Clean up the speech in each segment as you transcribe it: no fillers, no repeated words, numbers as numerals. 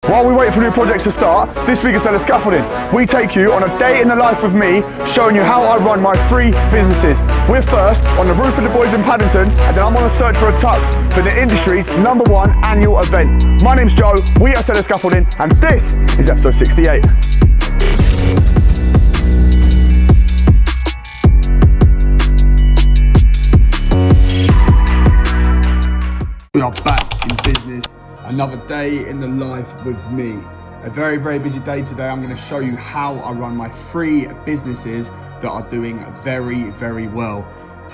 While we wait for new projects to start, this week at Scaffolding, we take you on a day in the life with me, showing you how I run my 3 businesses. We're first on the roof of the boys in Paddington, and then I'm on a search for a tux for the industry's #1 annual event. My name's Joe, we are Scaffolding, and this is episode 68. We are back in business. Another day in the life with me. A very, very busy day today. I'm going to show you how I run my 3 businesses that are doing very, very well.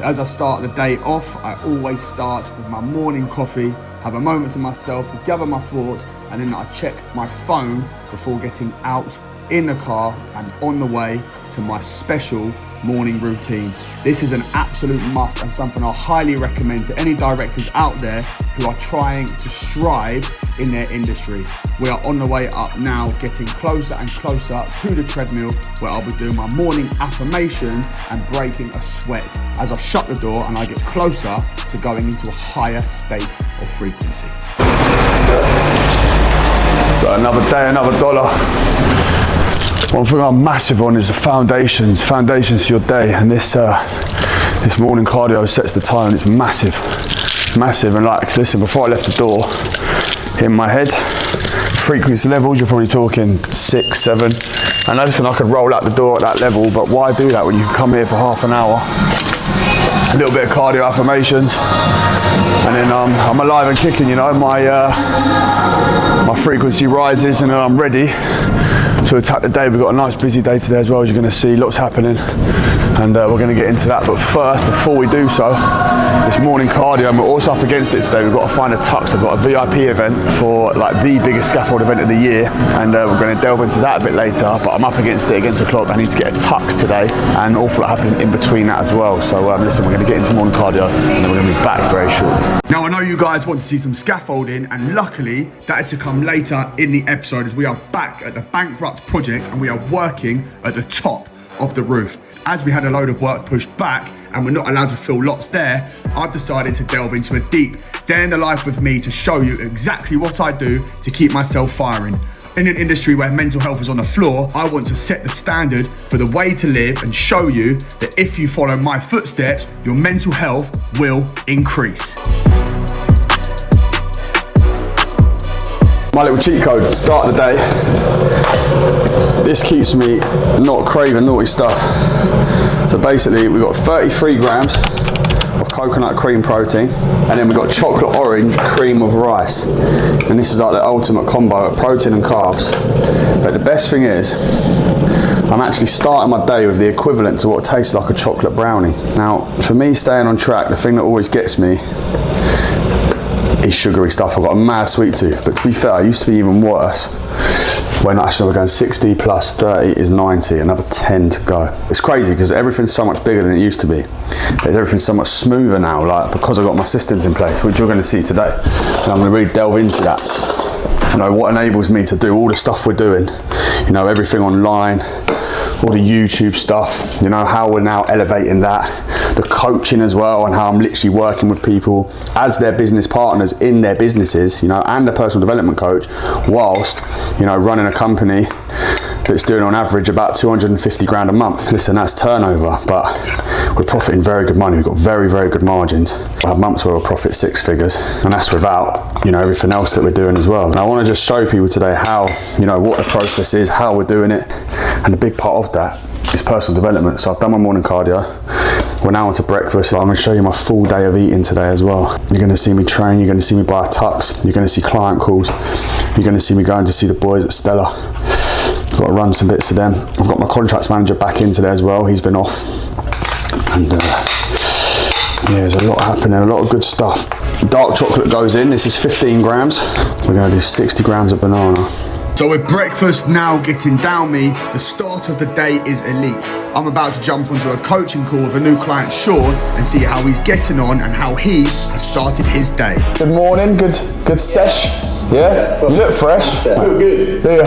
As I start the day off, I always start with my morning coffee, have a moment to myself to gather my thoughts, and then I check my phone before getting out in the car and on the way to my special morning routine. This is an absolute must and something I highly recommend to any directors out there who are trying to strive in their industry. We are on the way up now, getting closer and closer to the treadmill, where I'll be doing my morning affirmations and breaking a sweat as I shut the door and I get closer to going into a higher state of frequency. So another day, another dollar. One thing I'm massive on is the foundations to your day, and this morning cardio sets the tone. It's massive, and like, listen, before I left the door, in my head, frequency levels, you're probably talking 6, 7, and listen, I could roll out the door at that level, but why do that when you can come here for half an hour, a little bit of cardio affirmations, and then I'm alive and kicking, you know, my frequency rises, and then I'm ready to attack the day. We've got a nice busy day today as well, as you're going to see, lots happening, and we're going to get into that. But first, before we do so, this morning cardio, and we're also up against it today. We've got to find a tux. I've got a VIP event for like the biggest scaffold event of the year, and we're going to delve into that a bit later, but I'm up against it against the clock. I need to get a tux today, and an awful lot happening in between that as well. So listen, we're going to get into morning cardio, and then we're going to be back very shortly. Now, I know you guys want to see some scaffolding, and luckily that is to come later in the episode, as we are back at the bankrupt project and we are working at the top of the roof. As we had a load of work pushed back and we're not allowed to fill lots there, I've decided to delve into a deep day in the life with me to show you exactly what I do to keep myself firing. In an industry where mental health is on the floor, I want to set the standard for the way to live and show you that if you follow my footsteps, your mental health will increase. My little cheat code to start the day. This keeps me not craving naughty stuff. So basically, we've got 33 grams of coconut cream protein, and then we've got chocolate orange cream of rice. And this is like the ultimate combo of protein and carbs. But the best thing is, I'm actually starting my day with the equivalent to what tastes like a chocolate brownie. Now, for me, staying on track, the thing that always gets me is sugary stuff. I've got a mad sweet tooth, but to be fair, I used to be even worse. When actually we're going 60 plus 30 is 90, another 10 to go. It's crazy because everything's so much bigger than it used to be. Everything's so much smoother now, like, because I've got my systems in place, which you're going to see today. And I'm going to really delve into that. You know, what enables me to do all the stuff we're doing, you know, everything online, all the YouTube stuff, you know, how we're now elevating that, the coaching as well, and how I'm literally working with people as their business partners in their businesses, you know, and a personal development coach, whilst, you know, running a company that's doing on average about 250 grand a month. Listen, that's turnover, but we're profiting very good money. We've got very, very good margins. I have months where we'll profit 6 figures, and that's without, you know, everything else that we're doing as well. And I want to just show people today how, you know, what the process is, how we're doing it, and a big part of that is personal development. So I've done my morning cardio. We're now onto breakfast. I'm going to show you my full day of eating today as well. You're going to see me train, you're going to see me buy a tux, you're going to see client calls, you're going to see me going to see the boys at Stella. I've got to run some bits to them. I've got my contracts manager back in today as well. He's been off. And yeah, there's a lot happening, a lot of good stuff. Dark chocolate goes in. This is 15 grams. We're going to do 60 grams of banana. So with breakfast now getting down me, the start of the day is elite. I'm about to jump onto a coaching call with a new client, Sean, and see how he's getting on and how he has started his day. Good morning, good sesh. Yeah? You look fresh. Yeah. Feel good. Do you?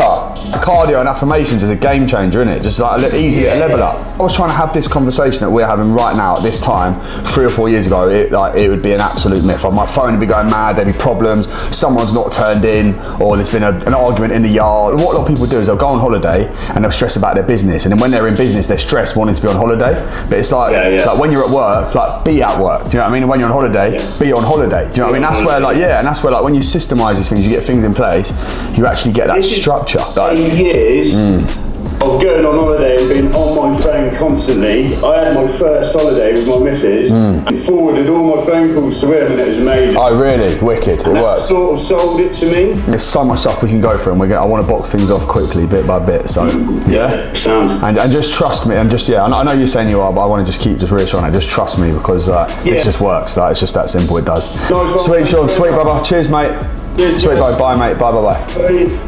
Cardio and affirmations is a game changer, isn't it? Just like a easy little level up. I was trying to have this conversation that we're having right now at this time 3 or 4 years ago. It would be an absolute myth. Like, my phone would be going mad, there'd be problems, someone's not turned in, or there's been an argument in the yard. What a lot of people do is they'll go on holiday and they'll stress about their business, and then when they're in business they're stressed wanting to be on holiday. But it's like, like when you're at work, like be at work. Do you know what I mean? And when you're on holiday, be on holiday. Do you know what I mean? That's where and that's where when you systemize these things, you get things in place, you actually get that structure. Years of going on holiday and being on my phone constantly. I had my first holiday with my missus and forwarded all my phone calls to him, and it was amazing. Oh really? Wicked. It works. Sort of sold it to me. There's so much stuff we can go through, and I want to box things off quickly, bit by bit. So sound. And just trust me, and just I know you're saying you are, but I want to just keep reassuring it. Just trust me, because it just works. Like, it's just that simple. It does. Nice. Sweet Sean, sweet brother. Cheers, mate. Cheers, sweet bye, mate. Bye. Bye.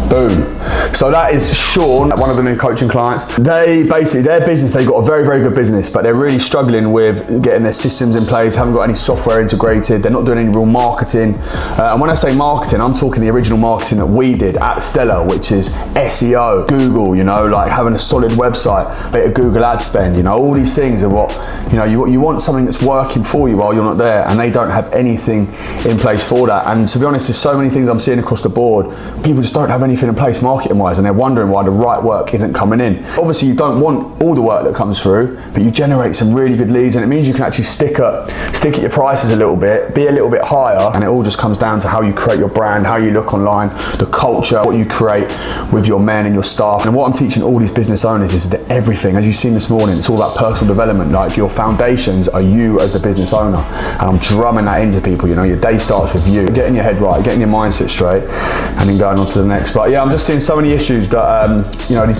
Boom. So that is Sean, one of the new coaching clients. They basically, their business, they've got a very, very good business, but they're really struggling with getting their systems in place, haven't got any software integrated, they're not doing any real marketing. And when I say marketing, I'm talking the original marketing that we did at Stella, which is SEO, Google, like having a solid website, bit of Google ad spend, all these things are what, you want something that's working for you while you're not there, and they don't have anything in place for that. And to be honest, there's so many things I'm seeing across the board. People just don't have anything in place marketing wise, and they're wondering why the right work isn't coming in. Obviously you don't want all the work that comes through, but you generate some really good leads, and it means you can actually stick at your prices a little bit, be a little bit higher, and it all just comes down to how you create your brand, how you look online, the culture, what you create with your men and your staff. And what I'm teaching all these business owners is that everything, as you've seen this morning, it's all about personal development. Like, your foundations are you as the business owner, and I'm drumming that into people. Your day starts with you, getting your head right, getting your mindset straight, and then going on to the next. But yeah, I'm just seeing so many issues that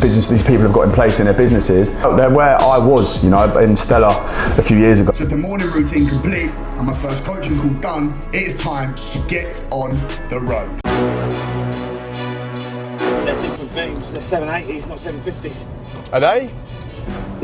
these people have got in place in their businesses. They're where I was, in Stella a few years ago. So the morning routine complete and my first coaching call done, it is time to get on the road. They're different beams, they're 780s, not 750s. Are they?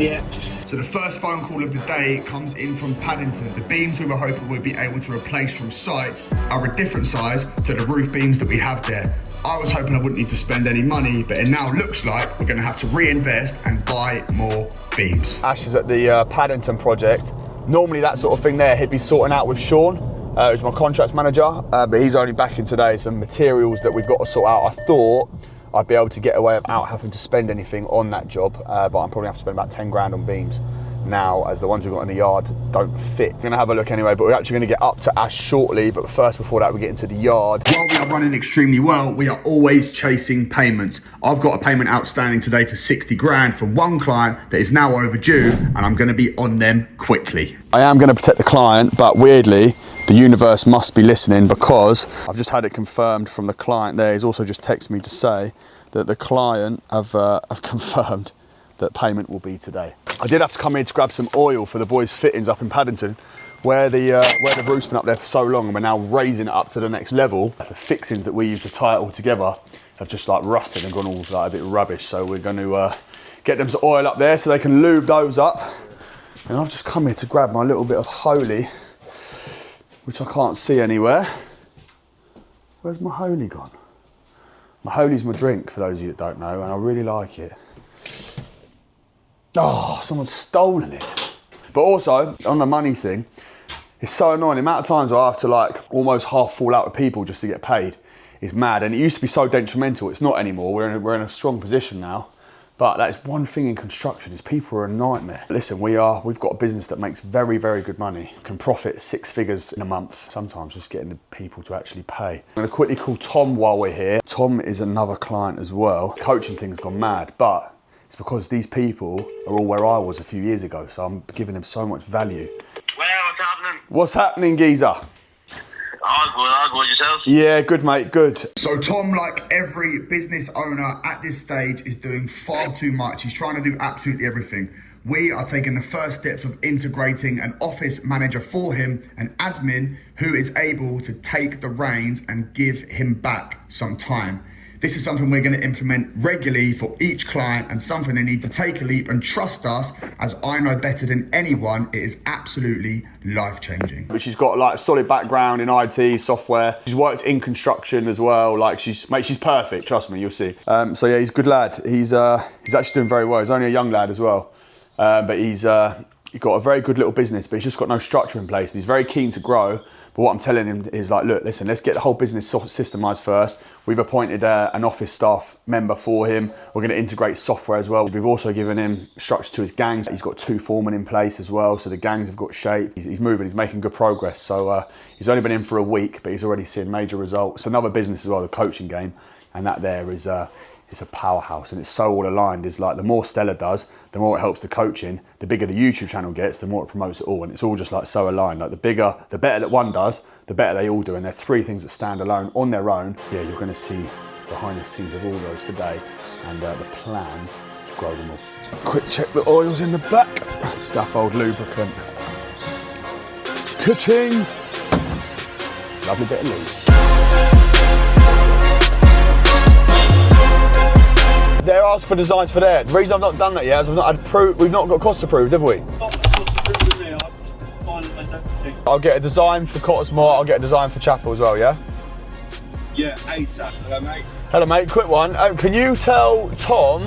Yeah. So the first phone call of the day comes in from Paddington. The beams we were hoping we'd be able to replace from site are a different size to the roof beams that we have there. I was hoping I wouldn't need to spend any money, but it now looks like we're going to have to reinvest and buy more beams. Ash is at the Paddington project. Normally that sort of thing there, he'd be sorting out with Sean, who's my contracts manager, but he's only back in today. Some materials that we've got to sort out. I thought I'd be able to get away without having to spend anything on that job, but I'm probably going to have to spend about 10 grand on beams now, as the ones we've got in the yard don't fit. We're going to have a look anyway, but we're actually going to get up to Ash shortly. But first, before that, we get into the yard. While we are running extremely well, we are always chasing payments. I've got a payment outstanding today for 60 grand from one client that is now overdue, and I'm going to be on them quickly. I am going to protect the client, but weirdly, the universe must be listening, because I've just had it confirmed from the client there. He's also just texted me to say that the client have confirmed that payment will be today. I did have to come here to grab some oil for the boys' fittings up in Paddington, where the roof's been up there for so long, and we're now raising it up to the next level. The fixings that we use to tie it all together have just rusted and gone all a bit rubbish. So we're going to get them some oil up there so they can lube those up. And I've just come here to grab my little bit of holy, which I can't see anywhere. Where's my holy gone? My holy's my drink, for those of you that don't know, and I really like it. Oh, someone's stolen it. But also, on the money thing, it's so annoying. The amount of times I have to almost half fall out with people just to get paid is mad. And it used to be so detrimental. It's not anymore. We're in a strong position now. But that is one thing in construction, is people are a nightmare. Listen, we've got a business that makes very, very good money. Can profit 6 figures in a month. Sometimes just getting the people to actually pay. I'm gonna quickly call Tom while we're here. Tom is another client as well. Coaching thing's gone mad, but it's because these people are all where I was a few years ago, so I'm giving them so much value. Well, what's happening? What's happening, geezer? All good, yourself? Yeah, good mate, good. So Tom, like every business owner at this stage, is doing far too much. He's trying to do absolutely everything. We are taking the first steps of integrating an office manager for him, an admin who is able to take the reins and give him back some time. This is something we're going to implement regularly for each client and something they need to take a leap and trust us, as I know better than anyone, it is absolutely life-changing. But she's got like a solid background in IT, software. She's worked in construction as well. Like she's perfect, trust me, you'll see. So yeah, he's a good lad. He's actually doing very well. He's only a young lad as well. But he's got a very good little business, but he's just got no structure in place. And he's very keen to grow. But what I'm telling him is like, look, listen, let's get the whole business systemised first. We've appointed an office staff member for him. We're going to integrate software as well. We've also given him structure to his gangs. He's got 2 foremen in place as well. So the gangs have got shape. He's moving, he's making good progress. So he's only been in for a week, but he's already seen major results. It's another business as well, the coaching game. And that there is it's a powerhouse, and it's so all aligned. Is like the more Stella does, the more it helps the coaching. The bigger the YouTube channel gets, the more it promotes it all, and it's all just like so aligned. Like the better that one does, the better they all do. And they're 3 things that stand alone on their own. Yeah, you're going to see behind the scenes of all those today, and the plans to grow them all. Quick check the oils in the back. Scaffold lubricant. Ka-ching! Lovely bit of lube. They're asking for designs for there. The reason I've not done that yet is we've not got costs approved, have we? I'll get a design for Cottesmore, I'll get a design for Chapel as well, yeah? Yeah, ASAP. Hello, mate. Hello, mate. Quick one. Can you tell Tom,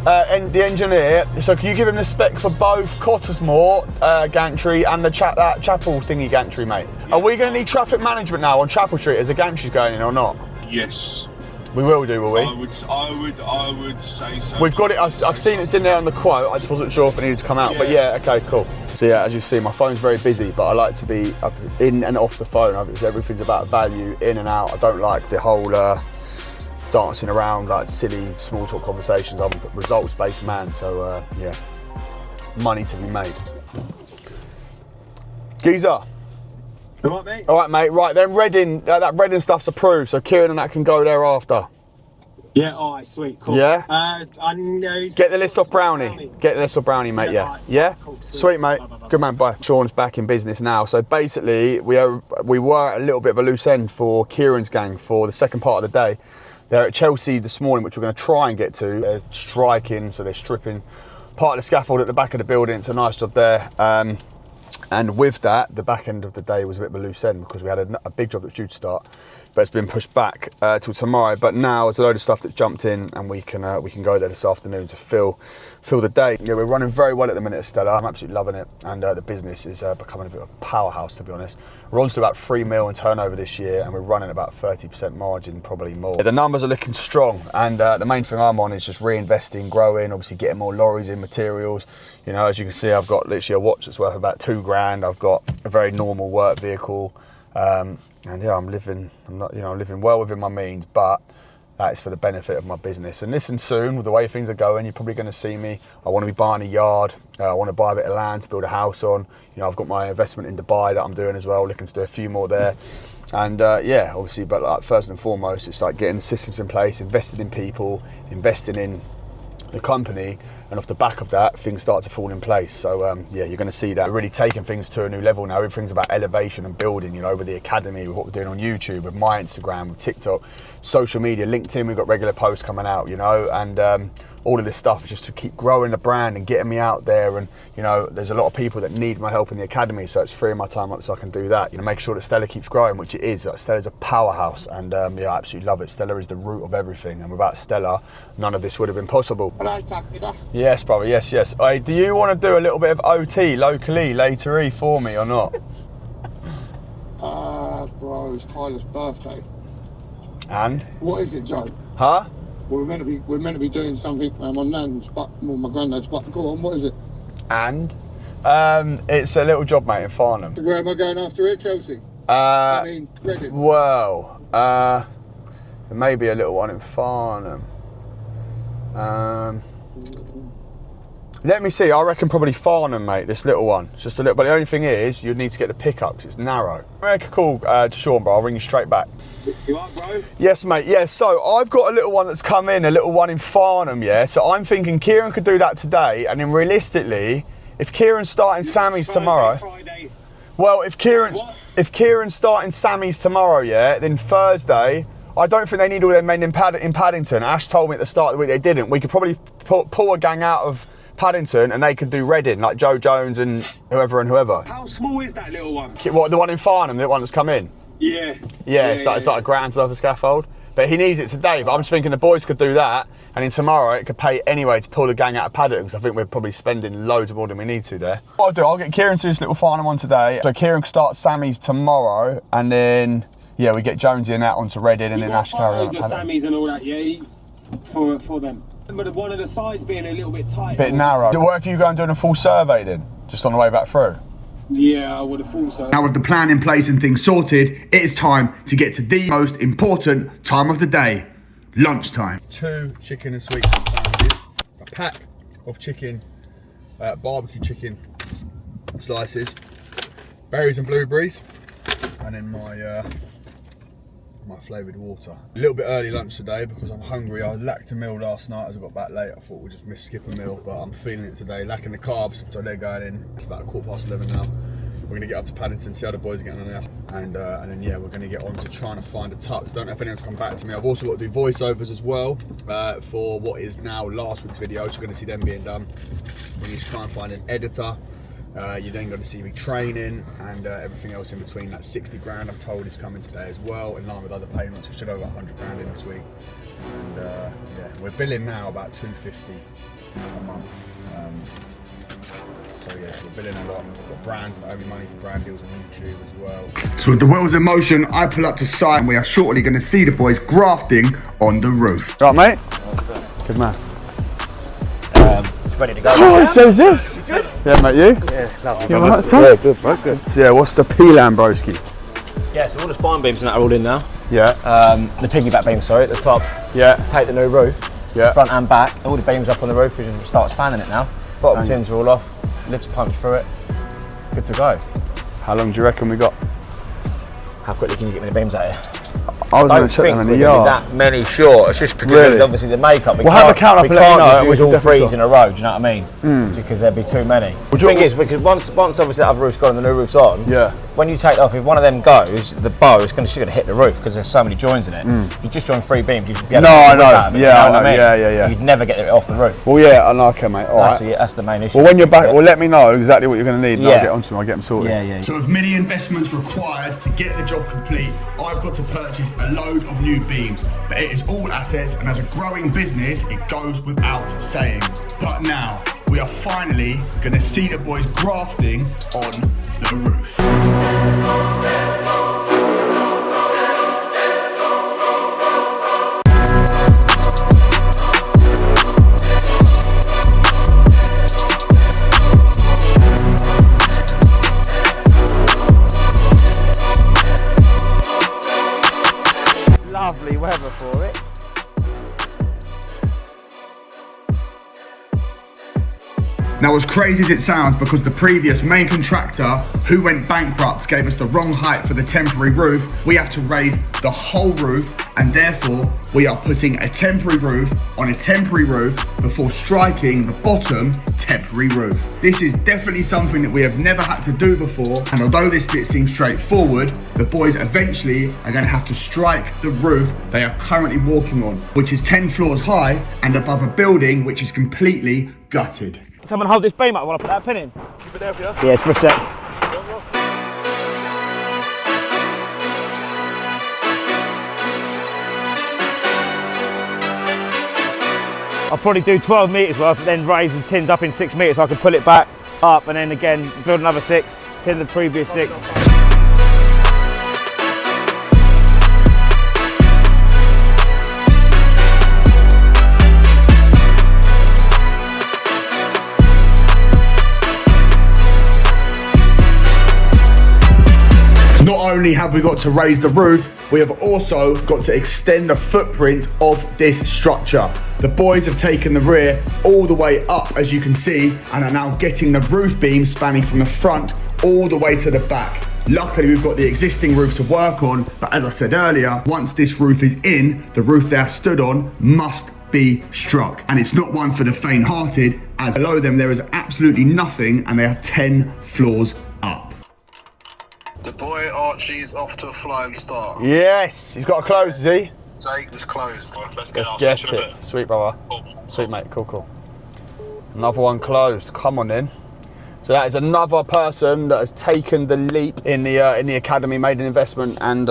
and the engineer, so can you give him the spec for both Cottesmore gantry and the Chapel thingy gantry, mate? Yeah. Are we going to need traffic management now on Chapel Street as the gantry's going in or not? Yes. We will do, will we? I would say so. We've got it. I've seen it's in there on the quote. I just wasn't sure if it needed to come out. Yeah. But yeah, okay, cool. So yeah, as you see, my phone's very busy, but I like to be up in and off the phone. Everything's about value, in and out. I don't like the whole dancing around like silly small talk conversations. I'm a results-based man, so yeah, money to be made. Geezer. All right, mate. All right, mate. Right, then Reading, that Reading stuff's approved, so Kieran and that can go there after. Yeah, all right, sweet, cool. Yeah? I know. Get the list off Brownie. Get the list off Brownie, mate, yeah. Right. Yeah? Cool, sweet, mate. Bye. Good man, bye. Sean's back in business now. So basically, we were at a little bit of a loose end for Kieran's gang for the second part of the day. They're at Chelsea this morning, which we're going to try and get to. They're striking, so they're stripping part of the scaffold at the back of the building. It's a nice job there. And with that, the back end of the day was a bit of a loose end because we had a big job that's due to start, but it's been pushed back till tomorrow. But now there's a load of stuff that jumped in, and we can go there this afternoon to fill the day. Yeah, we're running very well at the minute at Stella. I'm absolutely loving it, and the business is becoming a bit of a powerhouse, to be honest. We're on to about 3 mil in turnover this year, and we're running about 30% margin, probably more. Yeah, the numbers are looking strong, and the main thing I'm on is just reinvesting, growing, obviously getting more lorries in, materials. You know, as you can see, I've got literally a watch that's worth about $2,000. I've got a very normal work vehicle, and yeah, I'm living well within my means, but that is for the benefit of my business. And listen, soon, with the way things are going, you're probably going to see me. I want to be buying a yard. I want to buy a bit of land to build a house on. You know, I've got my investment in Dubai that I'm doing as well, looking to do a few more there. And yeah, obviously, but like first and foremost, it's like getting systems in place, investing in people, investing in the company, and off the back of that, things start to fall in place. So yeah, you're going to see that we're really taking things to a new level now. Everything's about elevation and building, you know, with the academy, with what we're doing on YouTube, with my Instagram, with TikTok, social media, LinkedIn, we've got regular posts coming out, you know, and all of this stuff is just to keep growing the brand and getting me out there. And you know, there's a lot of people that need my help in the academy, so it's freeing my time up so I can do that. You know, make sure that Stella keeps growing, which it is. Stella's a powerhouse, and yeah, I absolutely love it. Stella is the root of everything, and without Stella, none of this would have been possible. Hello, Tuxedo. Yes, brother. Yes. Hey, do you want to do a little bit of OT locally later for me or not? Bro, it's Tyler's birthday. And? What is it, Joe? Huh? We're meant to be doing something my nan's, but my granddad's. But go on, what is it? And it's a little job, mate, in Farnham. Where am I going after it, Chelsea? I mean, Reading. Well, there may be a little one in Farnham. Let me see. I reckon probably Farnham, mate. This little one, it's just a little. But the only thing is, you'd need to get the pickup because it's narrow. Make a call to Sean, bro. I'll ring you straight back. You are, bro? Yes, mate. Yeah. So I've got a little one that's come in, a little one in Farnham. Yeah. So I'm thinking Kieran could do that today, and then realistically, if Kieran's starting Sammy's tomorrow. Friday. Well, if Kieran's starting Sammy's tomorrow, yeah, then Thursday I don't think they need all their men in Paddington. Ash told me at the start of the week they didn't. We could probably pull a gang out of Paddington and they could do Reading, like Joe Jones and whoever. How small is that little one? What, the one in Farnham, the one that's come in? Yeah. It's like a grand's worth of scaffold. But he needs it today, but I'm just thinking the boys could do that, and then tomorrow it could pay anyway to pull the gang out of Paddington, because I think we're probably spending loads more than we need to there. What I'll do, I'll get Kieran to this little Farnham one today, so Kieran can start Sammy's tomorrow, and then, yeah, we get Jonesy and that onto Reading, and then Ash carry on. Sammy's and all that, yeah, for them. But one of the sides being a little bit tight. Bit narrow. What if you go and do a full survey then, just on the way back through? Yeah, I would have thought so. Now with the plan in place and things sorted, it is time to get to the most important time of the day, lunchtime. 2 chicken and sweet corn sandwiches, a pack of chicken, barbecue chicken slices, berries and blueberries, and then my flavoured water. A little bit early lunch today because I'm hungry. I lacked a meal last night as I got back late. I thought we'll just skip a meal, but I'm feeling it today, lacking the carbs, so they're going in. It's about 11:15 now. We're going to get up to Paddington, see how the boys are getting on there, and then yeah, we're going to get on to trying to find a tux. Don't know if anyone's come back to me. I've also got to do voiceovers as well for what is now last week's video, so you're going to see them being done. We need to try and find an editor. You're then going to see me training and everything else in between. That 60 grand I'm told is coming today as well, in line with other payments. We should have about 100 grand in this week. And yeah, we're billing now about 250 a month. So yeah, we're billing a lot. We've got brands that owe me money for brand deals on YouTube as well. So with the wheels in motion, I pull up to site and we are shortly going to see the boys grafting on the roof. Right, mate? Good man. Ready to go. Oh, so is it? Good? Yeah, mate, you? Yeah, lovely. You alright, son? Yeah, good, bro, good. So yeah, what's the P-Lam broski? Yeah, so all the spine beams and that are all in now. Yeah. The piggyback beams, sorry, at the top. Yeah. Let's take the new roof. Yeah. Front and back. All the beams up on the roof. We can start spanning it now. Bottom tins are all off. Lifts punch through it. Good to go. How long do you reckon we got? How quickly can you get me the beams out here? I was I going don't to check think them we're in the going to be yard. that many short. It's just because Really? of obviously the makeup. We'll have a count up we and let you can't know, just and we use can all definitely threes sort. in a row, do you know what I mean? Because there'd be too many. The thing is, because once obviously that other roof's gone and the new roof's on, Yeah. when you take it off, if one of them goes, the bow is going to hit the roof because there's so many joins in it. If you just join 3 beams, you'd be able to No, get I the know. wood out of it, Yeah, you know I what know. I mean? Yeah. You'd never get it off the roof. Well, yeah, I know, okay, mate. All right. That's the main issue. Well, when you're back, well, let me know exactly what you're going to need, and Yeah. I'll get onto them. I'll get them sorted. Yeah. So with many investments required to get the job complete, I've got to purchase a load of new beams. But it is all assets, and as a growing business, it goes without saying. But now, we are finally going to see the boys grafting on the roof. Lovely weather for it. Now, as crazy as it sounds, because the previous main contractor who went bankrupt gave us the wrong height for the temporary roof, we have to raise the whole roof, and therefore we are putting a temporary roof on a temporary roof before striking the bottom temporary roof. This is definitely something that we have never had to do before, and although this bit seems straightforward, the boys eventually are going to have to strike the roof they are currently walking on, which is 10 floors high and above a building which is completely gutted. Someone hold this beam up while I put that pin in. Keep it there for you. Yeah, for a sec. I'll probably do 12 metres worth, but then raise the tins up in 6 metres so I can pull it back up and then again build another 6, tin the previous 6. Not only have we got to raise the roof, we have also got to extend the footprint of this structure. The boys have taken the rear all the way up, as you can see, and are now getting the roof beam spanning from the front all the way to the back. Luckily, we've got the existing roof to work on, but as I said earlier, once this roof is in, the roof they are stood on must be struck. And it's not one for the faint-hearted, as below them there is absolutely nothing, and they are 10 floors up. The boy Archie's off to a flying start. Yes, he's got to close, is he? Jake is closed. Let's get it. Sweet, brother. Sweet, mate. Cool. Another one closed. Come on in. So that is another person that has taken the leap in the academy, made an investment, and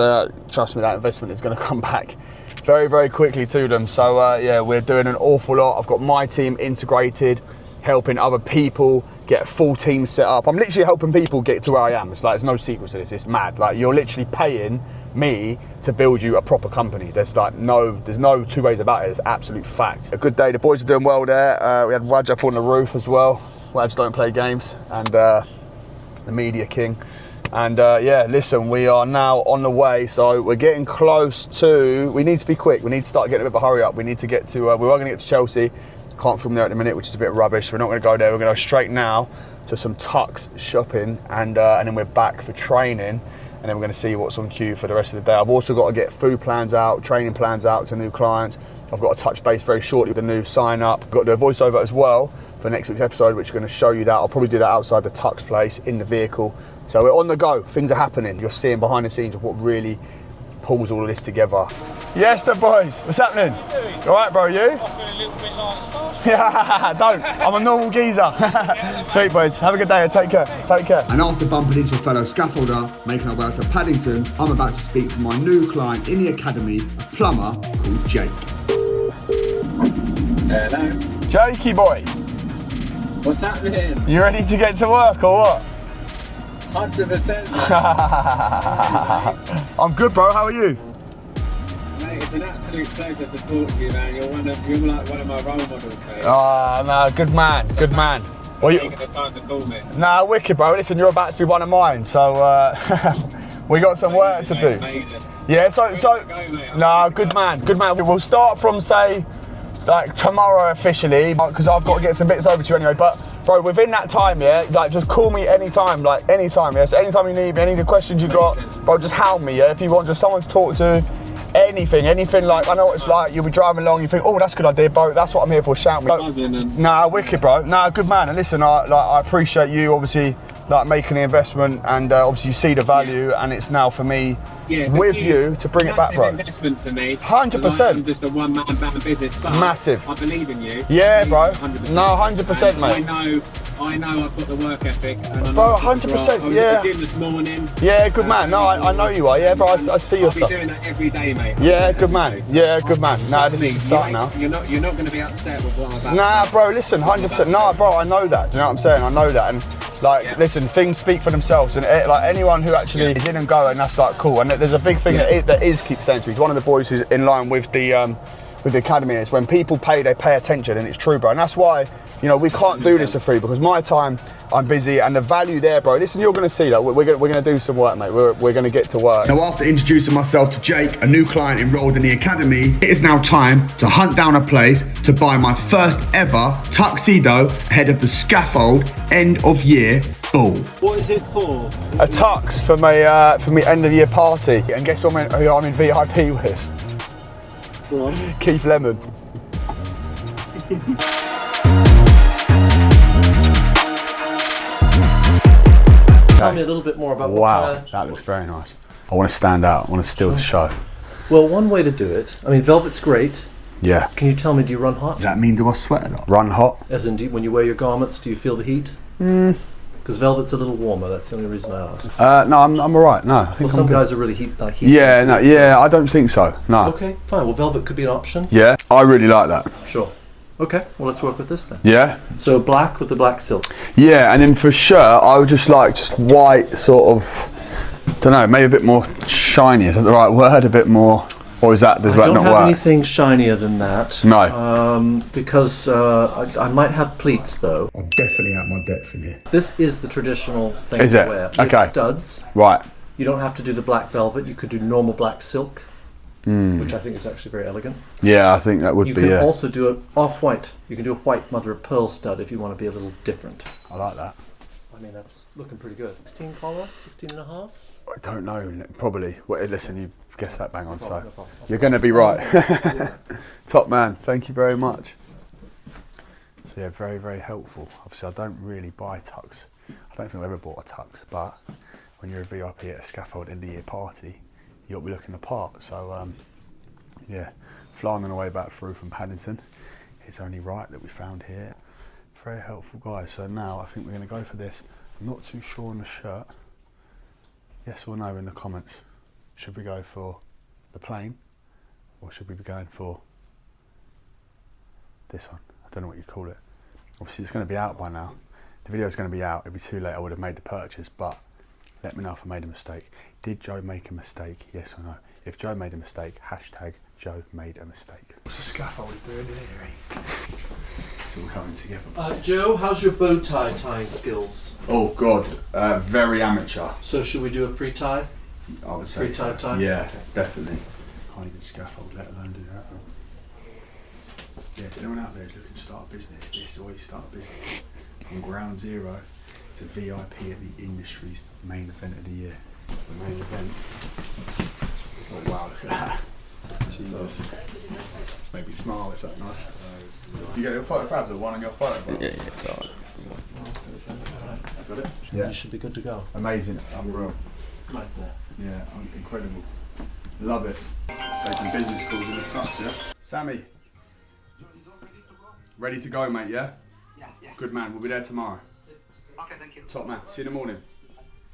trust me, that investment is going to come back very, very quickly to them. So yeah, we're doing an awful lot. I've got my team integrated, helping other people get a full team set up. I'm literally helping people get to where I am. It's like, there's no secret to this. It's mad. Like, you're literally paying me to build you a proper company. There's no two ways about it. It's absolute fact. A good day. The boys are doing well there. We had Raj up on the roof as well. Raj don't play games, and the media king. And yeah, listen, we are now on the way, so we're getting close to, we need to be quick, we need to start getting a bit of a hurry up. We need to get to, we are going to get to Chelsea, can't film there at the minute, which is a bit rubbish. We're not going to go there, we're going to go straight now to some Tux shopping, and then we're back for training, and then we're going to see what's on queue for the rest of the day. I've also got to get food plans out, training plans out to new clients. I've got to touch base very shortly with the new sign up. I've got to do a voiceover as well for next week's episode, which is going to show you that. I'll probably do that outside the Tux place in the vehicle. So we're on the go, things are happening. You're seeing behind the scenes of what really pulls all of this together. Yes, the boys, what's happening? What are you doing? All right, bro, you? I feel a little bit like a starstruck. Yeah, don't, I'm a normal geezer. Sweet boys, have a good day, take care. And after bumping into a fellow scaffolder, making our way out to Paddington, I'm about to speak to my new client in the academy, a plumber called Jake. Hello. Jakey boy, What's happening? you ready to get to work or what? 100%. I'm good, bro, how are you? Mate, it's an absolute pleasure to talk to you, man. You're like one of my role models, mate. Oh, no, good man. Well, Taking the time to call me. Nah, wicked, bro. Listen, you're about to be one of mine, so we got some work to do. Yeah, good man. We'll start from, say, like tomorrow officially, because I've got to get some bits over to you anyway. But bro, within that time, yeah, like just call me anytime, yeah. So anytime you need me, any of the questions you got, bro, just hound me, yeah. If you want just someone to talk to, anything, like, I know what it's like. You'll be driving along, you think, oh, that's a good idea, bro. That's what I'm here for. Shout me. Nah, wicked, bro. Nah, good man. And listen, I appreciate you obviously like making the investment, and obviously you see the value, and it's now for me with you to bring it back, bro. Investment for me. 100%. I'm just a one-man band business, but massive. I believe in you. Yeah, bro. 100%. No, 100%, mate. I know I've got the work ethic. And bro, 100%. I was at the gym this morning. Yeah, good man. No, I know you are. Yeah, bro. I see your stuff. I'll be doing that every day, mate. Yeah, good man. Yeah, good man. Nah, this is the start now. You're not going to be upset with what I'm about. Nah, bro. Listen, 100%. Nah, bro. I know that. Do you know what I'm saying? I know that. And like, listen, things speak for themselves, and like anyone who actually is in and going, that's like cool. And there's a big thing that is keeps saying to me. He's one of the boys who's in line with the academy. Is when people pay, they pay attention, and it's true, bro. And that's why, you know, we can't do this for free, because my time, I'm busy, and the value there, bro. Listen, you're going to see that. We're going to do some work, mate. We're going to get to work. Now, after introducing myself to Jake, a new client enrolled in the academy, it is now time to hunt down a place to buy my first ever tuxedo ahead of the Scaffold end of year ball. What is it for? A tux for my end of year party, and guess who I'm in VIP with? Go on. Keith Lemon. Tell me a little bit more about that looks very nice. I want to stand out. I want to steal the show. Well, one way to do it, I mean, velvet's great. Yeah. Can you tell me, do you run hot? Does that mean do I sweat a lot? Run hot? As in, when you wear your garments, do you feel the heat? Because velvet's a little warmer. That's the only reason I ask. No, I'm alright. No, I think some guys are really heat Yeah, no, yeah, I don't think so. No. Okay, fine. Well, velvet could be an option. Yeah, I really like that. Sure. Okay, well, let's work with this then. Yeah. So black with the black silk. Yeah, and then for shirt, I would just like white, sort of. Don't know, maybe a bit more shiny. Is that the right word? A bit more. Or is that, does that not work? I don't have anything shinier than that. No. Because I might have pleats though. I'm definitely out my depth in here. This is the traditional thing is to it? wear. Okay. With studs. Right. You don't have to do the black velvet. You could do normal black silk, which I think is actually very elegant. Yeah, I think that would you be. You can also do it off-white. You can do a white mother of pearl stud if you want to be a little different. I like that. I mean, that's looking pretty good. 16 collar, 16 and a half? I don't know, probably. Well, listen, you guessed that bang on, so you're going to be right. Top man, thank you very much. So yeah, very, very helpful. Obviously, I don't really buy tux. I don't think I've ever bought a tux, but when you're a VIP at a Scaffold end of year party, you'll be looking the part. So Yeah, flying on the way back through from Paddington. It's only right that we found here. Very helpful guys. So now I think we're going to go for this. I'm not too sure on the shirt. Yes or no in the comments. Should we go for the plain or should we be going for this one? I don't know what you call it. Obviously it's going to be out by now. The video is going to be out. It'd be too late. I would have made the purchase, but let me know if I made a mistake. Did Joe make a mistake? Yes or no? If Joe made a mistake, hashtag Joe made a mistake. What's the scaffolding doing in here, eh? It's all coming together. Joe, how's your bow tie tying skills? Oh God, very amateur. So should we do a pre-tie? I would say Pre-tie so. tie? Yeah, Okay. definitely. Can't even scaffold, let alone do that. Yeah, to anyone out there who's looking to start a business, this is why you start a business. From ground zero to VIP at the industry's main event of the year. The main event. Oh wow, look at that. Jesus. It's made me smile, is that nice? You get your photo fabs or one on your photo box? Yeah. Got it? Yeah. You should be good to go. Amazing, unreal. Right there. Yeah, incredible. Love it. Taking business calls in the Tux, yeah? Sammy. Ready to go, mate, yeah? Yeah. Good man, we'll be there tomorrow. Okay, thank you. Top man, see you in the morning.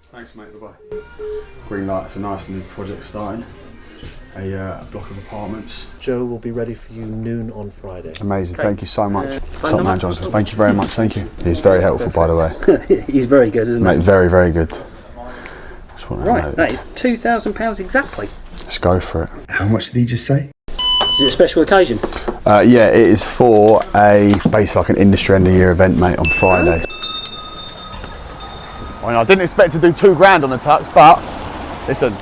Thanks, mate, bye-bye. Green light, it's a nice new project starting. A block of apartments. Joe will be ready for you noon on Friday. Amazing, thank you so much. Top man, Jonathan, thank you very much, thank you. He's very helpful, by the way. He's very good, isn't Mate, he? very, very good. Just want Right, that is £2,000 exactly. Let's go for it. How much did he just say? Is it a special occasion? Yeah, it is for basically like an industry end of year event, mate, on Friday. I mean, I didn't expect to do £2 on the Tux, but listen,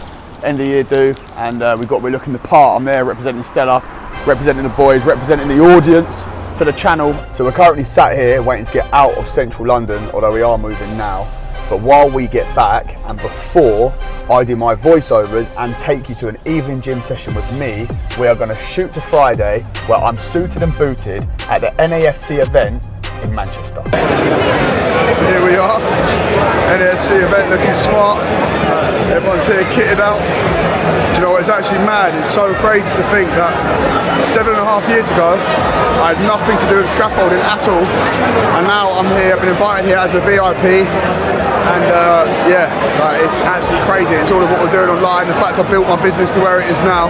end of year do, and we're looking the part. I'm there representing Stella, representing the boys, representing the audience to the channel. So we're currently sat here waiting to get out of central London, although we are moving now. But while we get back and before I do my voiceovers and take you to an evening gym session with me, we are going to shoot to Friday where I'm suited and booted at the NAFC event in Manchester. Here we are, NAFC event looking smart. Everyone's here kitted out. Do you know what, it's actually mad. It's so crazy to think that 7.5 years ago I had nothing to do with scaffolding at all, and now I'm here, I've been invited here as a VIP. And yeah, like, it's absolutely crazy. It's all of what we're doing online. The fact I built my business to where it is now.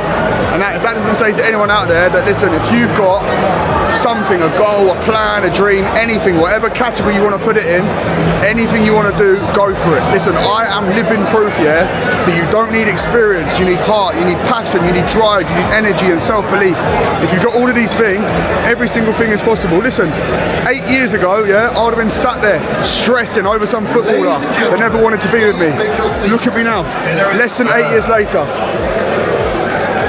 And that doesn't say to anyone out there that, listen, if you've got something, a goal, a plan, a dream, anything, whatever category you want to put it in, anything you want to do, go for it. Listen, I am living proof, yeah, that you don't need experience, you need heart, you need passion, you need drive, you need energy and self-belief. If you've got all of these things, every single thing is possible. Listen, 8 years ago, yeah, I would have been sat there stressing over some footballer that never wanted to be with me. Look at me now, less than 8 years later.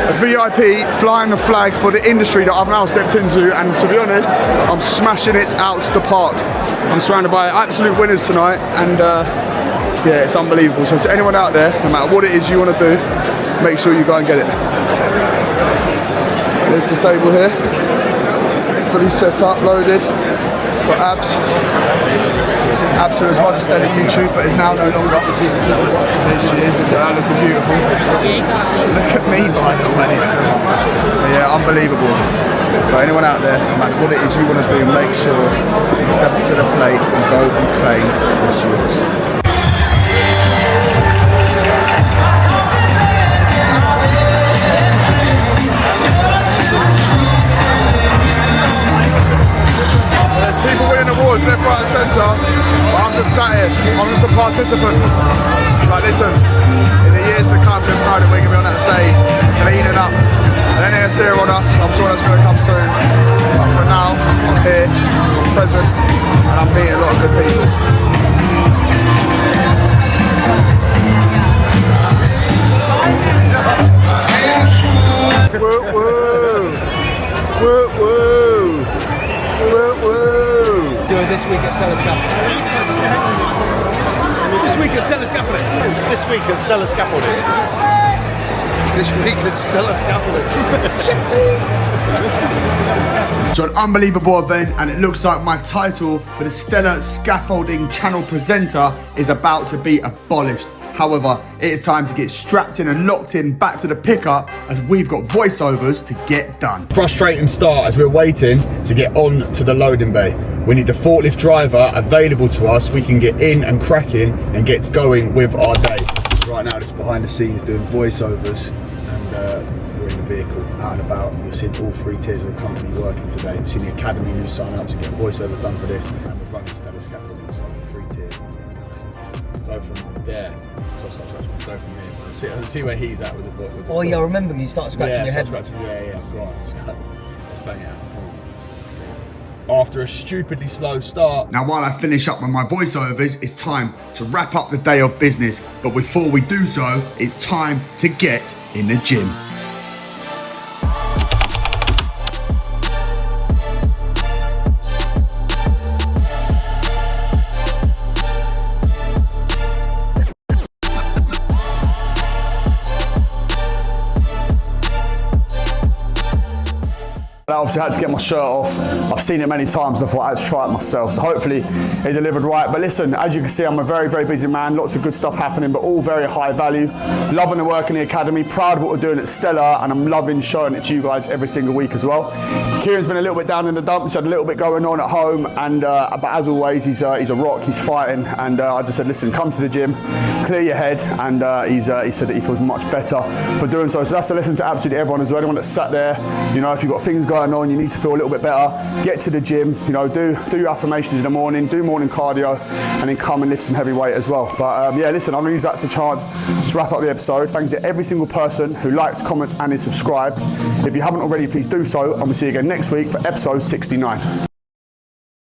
A VIP flying the flag for the industry that I've now stepped into, and to be honest, I'm smashing it out the park. I'm surrounded by absolute winners tonight, and yeah, it's unbelievable. So to anyone out there, no matter what it is you want to do, make sure you go and get it. There's the table here, fully set up, loaded, got abs. Abs was registered at YouTube, but is now no longer. There she is, look at that, looking beautiful. Look at me, by the way. But yeah, unbelievable. So anyone out there, no matter what it is you want to do, make sure you step up to the plate and go and claim what's yours. People winning awards left, right and centre, but I'm just sat here, I'm just a participant. Like listen, in the years to come, just know that we're going to be on that stage, cleaning up. And then it's here on us, I'm sure that's going to come soon. But for now, I'm here, I'm present, and I'm meeting a lot of good people. Woo woo! Woo woo! Woo woo! Doing this week at Stella Scaffolding. This week at Stella Scaffolding. This week at Stella Scaffolding. This week at Stella Scaffolding. So an unbelievable event, and it looks like my title for the Stella Scaffolding channel presenter is about to be abolished. However, it is time to get strapped in and locked in back to the pickup as we've got voiceovers to get done. Frustrating start as we're waiting to get on to the loading bay. We need the forklift driver available to us. We can get in and cracking and get going with our day. So right now, just behind the scenes doing voiceovers, and we're in the vehicle out and about. You'll see all 3 tiers of the company working today. We've seen the academy new sign up to get voiceovers done for this, and we're running Stellar Scaffolding, so 3 tiers. Go from there. Go from here. See where he's at with the book. Oh yeah, I remember you started scratching your head. Yeah, go on, let's bang it out. After a stupidly slow start. Now while I finish up with my voiceovers, it's time to wrap up the day of business. But before we do so, it's time to get in the gym. I obviously had to get my shirt off. I've seen it many times, I thought I had to try it myself. So hopefully it delivered right. But listen, as you can see, I'm a very, very busy man. Lots of good stuff happening, but all very high value. Loving the work in the academy, proud of what we're doing at Stellar, and I'm loving showing it to you guys every single week as well. Kieran's been a little bit down in the dumps, had a little bit going on at home, and but as always, he's a rock, he's fighting. And I just said, listen, come to the gym, clear your head, and he said that he feels much better for doing so. So that's a lesson to absolutely everyone as well. Anyone that's sat there, you know, if you've got things going on, you need to feel a little bit better, get to the gym, you know, do your affirmations in the morning, do morning cardio, and then come and lift some heavy weight as well. But yeah, listen, I'm gonna use that as a chance to wrap up the episode. Thanks to every single person who likes, comments, and is subscribed. If you haven't already, please do so, and we'll see you again next week for episode 69.